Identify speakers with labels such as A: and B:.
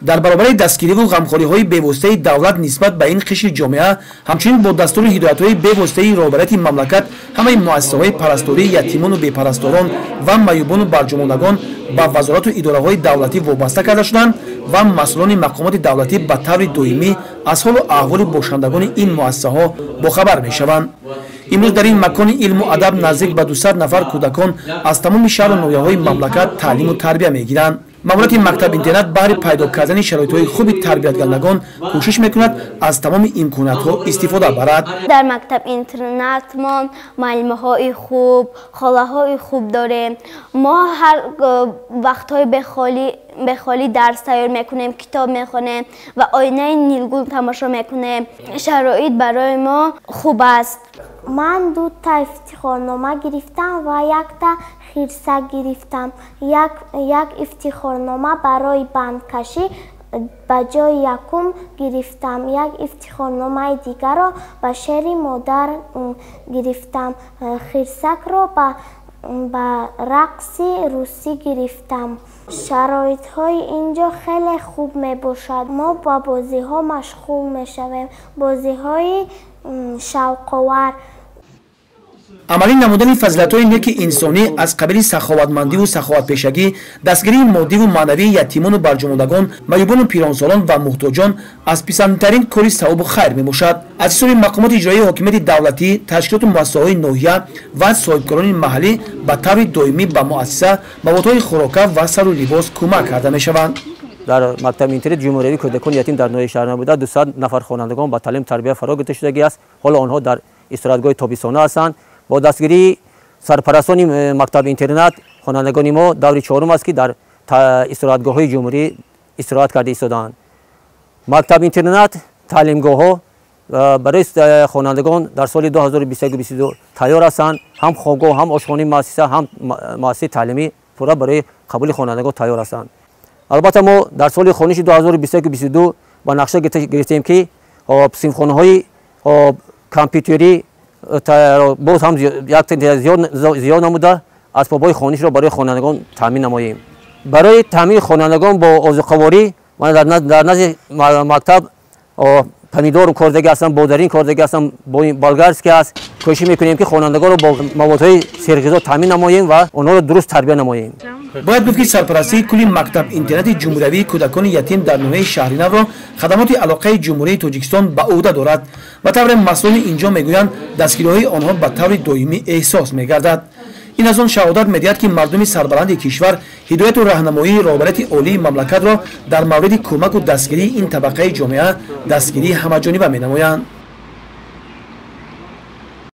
A: дар баробари дастгириву ғамхориҳои бевоситаи давлат нисбат ба ин қишри ҷомеа ҳамчунин бо дастури ҳидоятҳои бевоситаи роҳбарияти мамлакат ҳамаи муассисаҳои парасторӣ ятимону бепарасторон ва маъюбону барҷумондагон ба вазорату идораҳои давлатӣ вобаста карда шуданд ва масъулони мақомоти давлатӣ ба таври доимӣ аз ҳолу аҳволи бошандагони ин муассисаҳо бохабар мешаванд. имрӯз дар ин макони илму адаб наздик ба 200 нафар кӯдакон аз тамоми шаҳру ноҳияҳои мамлакат таълиму тарбия мегиранд. маъмурияти мактаб интернат баҳри пайдо кардани шароитҳои хуби тарбиятгарандагон кӯшиш мекунад аз тамоми имкониятҳо истифода барад.
B: дар мактаб интернат мо маълимаҳои хуб, холаҳои хуб дорем. мо ҳар вақтҳои бехолӣ дарс тайёр мекунем, китоб мехонем ва оинаи нилгул тамошо мекунем. шароит барои мо хуб аст.
C: ман 2 та ифтихорнома гирифтам ва 1 та хирсак гирифтам. як ифтихорнома барои бандкашӣ ба ҷои якум гирифтам. як ифтихорномаи дигарро ба шеъри модар гирифтам. хирсакро ба рақси русӣ гирифтам. шароитҳои инҷо хеле хуб мебошад. мо ба бозиҳо машғул мешавем, бозиҳои шавқовар.
A: амалӣ намудани фазилатҳои неки инсонӣ аз қабили саховатмандиву саховатпешагӣ, дастгирии моддиву маънавии ятимону барҷумондагон, маъюбону пиронсолон ва муҳтоҷон аз писандтарин кори савобу хайр мебошад. аз ҳисоби мақомоти иҷроии ҳокимияти давлатӣ, ташкилоту муассисаҳои ноҳия ва соҳибкорони маҳаллӣ ба таври доимӣ ба муассиса маводҳои хӯрока ва сару либос кӯмак карда мешаванд.
D: дар мактаби интернат ҷумҳуриявии кӯдакони ятим дар ноҳияи шаҳр Нав буда 200 нафар хонандагон ба таълим тарбия фаро гирифта шудагӣ аст. ҳоло онҳо дар истироҳатгоҳи тобистона ҳастанд. бо дастгирии сарпарастони мактаби интернат хонандагони мо даври 4 аст ки дар истироҳатгоҳҳои ҷумҳурӣ истироҳат карда истодаанд. мактаби интернат таълимгоҳҳо барои хонандагон дар соли 2021-22 тайёр ҳастанд. ҳам хобгоҳ, ҳам ошхонаи муассиса, ҳам муассисаи таълимӣ пурра барои қабули хонандагон тайёр ҳастанд. албатта мо дар соли хониши 2021-22 ба нақша гирифтем ки синфхонаҳои компютерӣ боз ҳам зиёд намуда асбобҳои хонишро барои хонандагон таъмин намоем. барои таъмини хонандагон бо озуқаворӣ дар назди мактаб помидор кордагӣ ҳастанд, бодарин кордагӣ ҳастанд, болгарский аст. кӯшиш мекунем ки хонандагонро бо маводҳои серғизо таъмин намоем ва онҳоро дуруст тарбия намоем.
A: бояд гуфт ки сарпарастии кулли мактаб интернати ҷумҳуриявии кӯдакони ятим дар ноҳияи шаҳри Навро хадамоти алоқаи ҷумҳурии Тоҷикистон ба ӯҳда дорад ва тавре масъулони инҷо мегӯянд дастгириҳои онҳо ба таври доимӣ эҳсос мегардад. ин аз он шаҳодат медиҳад ки мардуми сарбаланди кишвар ҳидояту раҳнамоии роҳбарияти олии мамлакатро дар мавриди кӯмаку дастгирии ин табақаи ҷомеа дастгирии ҳамаҷониба менамоянд.